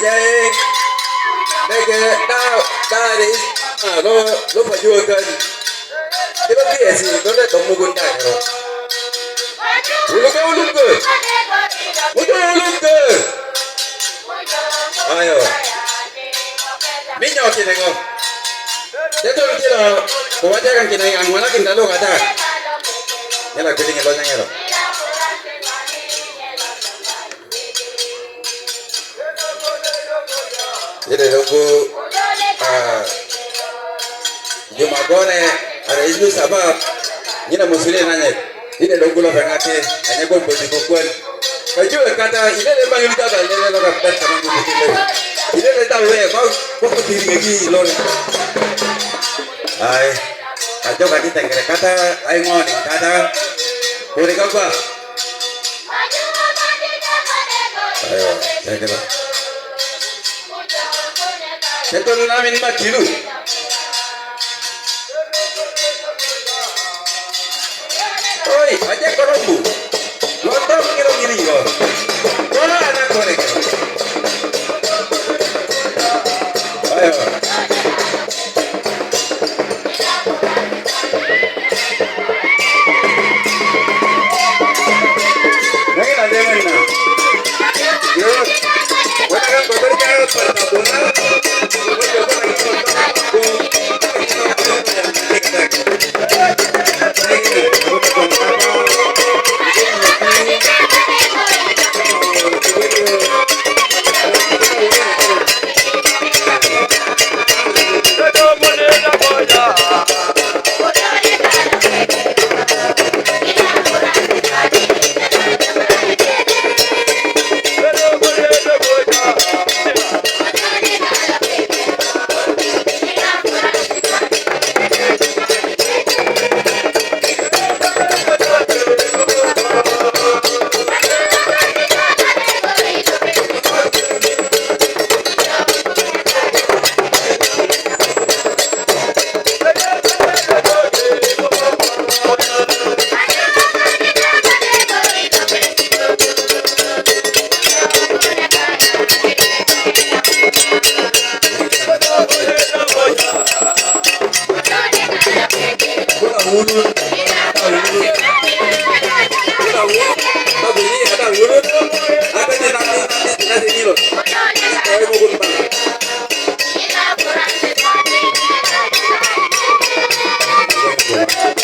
Jai Nega now that is lo phải vừa cần cái đó kia gì nó lại đồng một quân đại rồi ulung ke ayo minyak kita kau jatuh kita bawa jangan kita yang mana kita lo kata ni lah kucing lo jangan lo jadi logo Juma kone ada itu sabab ni nak musuhin nanya ini logo lo pengati hanya kau beri bukuan baju kata ini memang itu ada ini lo dapat sama musuhin ini le tahu kau berdiri lagi lo ay kacau kati tenggelam kata ay ngoni kata boleh kau apa ayo saya kira saya namin makilu oi aja korombu lontong kilo gini kok bola anak goreng ayo lagi ada mana yo bukan kotor kan pada bola Kita